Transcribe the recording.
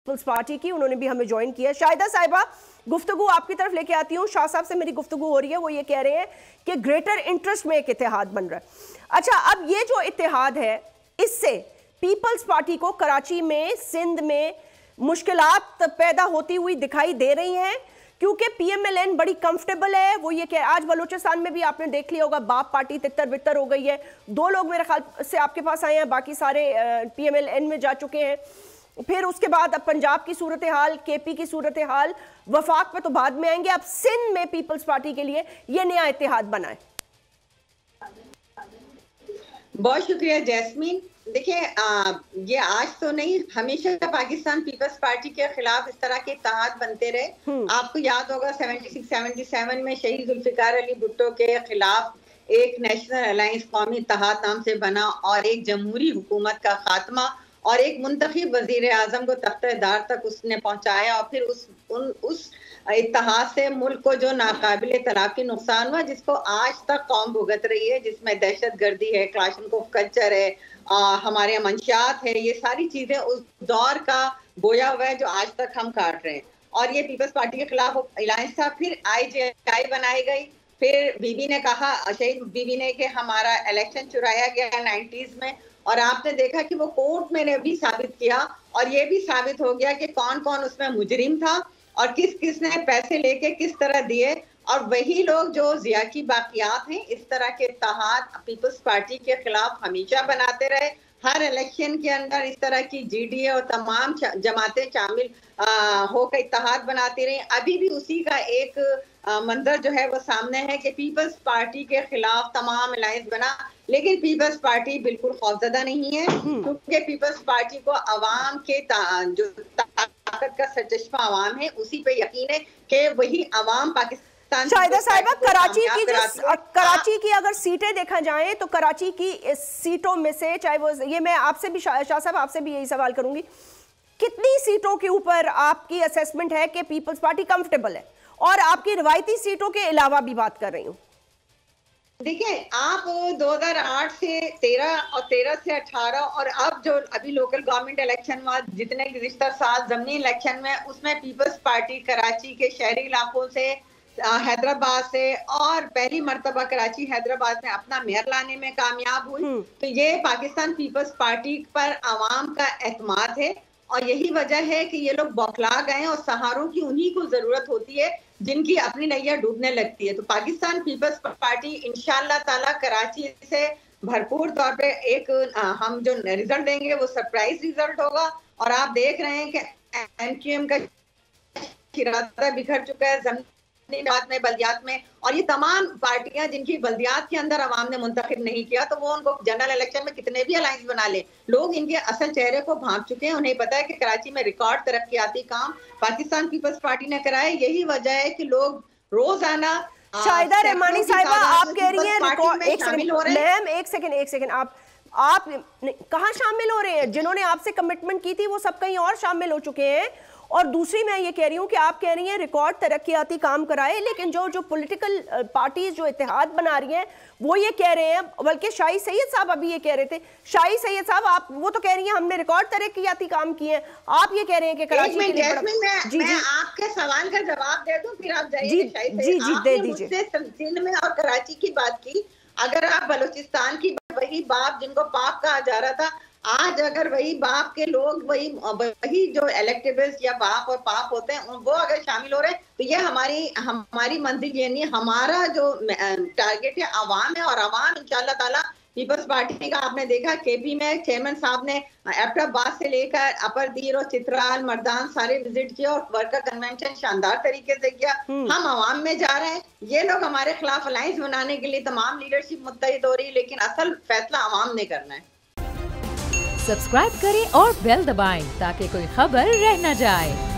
Peoples party की, उन्होंने भी हमें ज्वाइन किया। शाहिदा साहिबा, गुफ्तगू आपकी तरफ लेके आती हूँ। शाह साहब से मेरी गुफ्तगू हो रही है, वो ये कह रहे हैं कि ग्रेटर इंटरेस्ट में एक इत्तेहाद बन रहा है। अच्छा, अब ये जो इत्तेहाद है, इससे पीपल्स पार्टी को कराची में, सिंध में मुश्किलात पैदा होती हुई दिखाई दे रही हैं, क्योंकि पीएमएलएन बड़ी कंफर्टेबल है। वो ये कह, आज बलूचिस्तान में भी आपने देख लिया होगा, बाप पार्टी तितर बितर हो गई है। 2 लोग मेरे ख्याल से आपके पास आए हैं, बाकी सारे पीएमएलएन में जा चुके हैं। फिर उसके बाद अब पंजाब की सूरत हाल, केपी की सूरत हाल, वफाक पे तो बाद में आएंगे। अब सिंध में पीपल्स पार्टी के लिए ये नया इत्तेहाद बना है। बहुत शुक्रिया जैस्मीन। देखिए, ये आज तो नहीं, हमेशा पाकिस्तान पीपल्स पार्टी के खिलाफ इस तरह के इत्तेहाद बनते रहे। आपको याद होगा 76-77 में शहीद जुल्फिकार अली भुट्टो के खिलाफ एक नेशनल अलायंस कौमी इत्तेहाद नाम से बना और एक जमहूरी हुकूमत का खात्मा और एक मुंतखब वजीर आजम को तख्तेदार तक उसने पहुंचाया। और फिर उस इत्तेहाद से मुल्क को जो नाकाबिले तलाफी नुकसान हुआ, जिसको आज तक कौम भुगत रही है, जिसमें दहशत गर्दी है, क्लाशनकोफ कल्चर है, हमारे मंशियात है, ये सारी चीजें उस दौर का बोया हुआ है जो आज तक हम काट रहे हैं। और ये पीपल्स पार्टी के खिलाफ अलायंस था। फिर IJI बनाई गई। फिर बीबी ने कहा, शहीद बीबी ने, कि हमारा इलेक्शन चुराया गया 90s में। और आपने देखा कि वो कोर्ट में ने भी साबित किया और ये भी साबित हो गया कि कौन कौन उसमें मुजरिम था और किस किस ने पैसे लेके किस तरह दिए। और वही लोग जो जिया की बाकियात हैं, इस तरह के इत्तेहाद पीपल्स पार्टी के खिलाफ हमेशा बनाते रहे। हर इलेक्शन के अंदर इस तरह की GDA और तमाम जमातें शामिल होकर इत्तेहाद बनाती रही। अभी भी उसी का एक मंजर जो है वो सामने है कि पीपल्स पार्टी के खिलाफ तमाम अलायंस बना, लेकिन पीपल्स पार्टी बिल्कुल खौफजदा नहीं है, क्योंकि पीपल्स पार्टी को अवाम के जो ताकत का सरचश्मा अवाम है, उसी पे यकीन है कि वही अवाम पाकिस्तान। शाहिदा साहिबा, कराची की अगर सीटें देखा जाए तो कराची की सीटों में से, चाहे वो ये, मैं आपसे भी शाह साहब आपसे भी यही सवाल करूंगी, कितनी सीटों के ऊपर आपकी असेसमेंट है कि पीपल्स पार्टी कंफर्टेबल है? और आपकी रिवायती सीटों के अलावा भी बात कर रही हूँ। देखिए, आप 2008 से 13 और 13 से 18 और अब जो अभी लोकल गवर्नमेंट इलेक्शन हुआ, जितने गुज़िश्ता साल ज़मीनी इलेक्शन में, उसमें पीपल्स पार्टी कराची के शहरी इलाकों से, हैदराबाद से, और पहली मर्तबा कराची हैदराबाद में अपना मेयर लाने में कामयाब हुई। तो ये पाकिस्तान पीपल्स पार्टी पर आवाम का एतमाद है और यही वजह है कि ये लोग बौखला गए और सहारों की उन्हीं को जरूरत होती है जिनकी अपनी नैया डूबने लगती है। तो पाकिस्तान पीपल्स पार्टी इंशाअल्लाह ताला कराची से भरपूर तौर पे एक हम जो रिजल्ट देंगे वो सरप्राइज रिजल्ट होगा। और आप देख रहे हैं कि MQM का इरादा बिखर चुका है जमीनी में, बल्दियात में, और ये तमाम पार्टियां जिनकी बल्दियात के अंदर अवाम ने मुंतखब नहीं किया, तो वो उनको जनरल इलेक्शन में कितने भी अलायंस बना ले, लोग इनके असल चेहरे को भांप चुके हैं। उन्हें पता है कि कराची में रिकॉर्ड तरक्याती काम पाकिस्तान पीपल्स पार्टी ने कराया। यही वजह है कि लोग रोजाना। शाहिदा रहमानी साहिबा, आप कह रही हैं रिकॉर्ड, एक सेकंड, आप कहाँ शामिल हो रहे हैं? जिन्होंने आपसे कमिटमेंट की थी वो सब कहीं और शामिल हो चुके हैं। और दूसरी मैं ये कह रही हूँ कि आप कह रही हैं रिकॉर्ड तरक्याती काम कराए, लेकिन जो पॉलिटिकल पार्टीज जो इत्तेहाद बना रही हैं वो ये कह रहे हैं, बल्कि शाही सैयद साहब अभी ये कह रहे थे, शाही सैयद साहब आप वो तो कह रही हैं हमने रिकॉर्ड तरक्याती काम किए हैं, आप ये कह रहे हैं कि कराची के लिए। मैं आपके सवाल का जवाब दे दूं, फिर आप जाइए। जी दे दीजिए। सिंध में और कराची की बात की, अगर आप बलूचिस्तान की, वही बाप जिनको पाप कहा जा रहा था, आज अगर वही बाप के लोग, वही जो इलेक्टेबल्स या बाप और पाप होते हैं, वो अगर शामिल हो रहे हैं, तो ये हमारी मंजिल, यानी हमारा जो टारगेट है अवाम है। और अवाम इंशाअल्लाह ताला पीपल्स पार्टी का, आपने देखा केपी में चेयरमैन साहब ने एबटाबाद से लेकर अपर दीर और चित्राल, मर्दान सारे विजिट किया और वर्कर कन्वेंशन शानदार तरीके से किया। हम अवाम में जा रहे हैं, ये लोग हमारे खिलाफ अलायंस बनाने के लिए तमाम लीडरशिप मुत्तहिद हो रही है, लेकिन असल फैसला अवाम ने करना है। सब्सक्राइब करें और बेल दबाएं ताकि कोई खबर रह न जाए।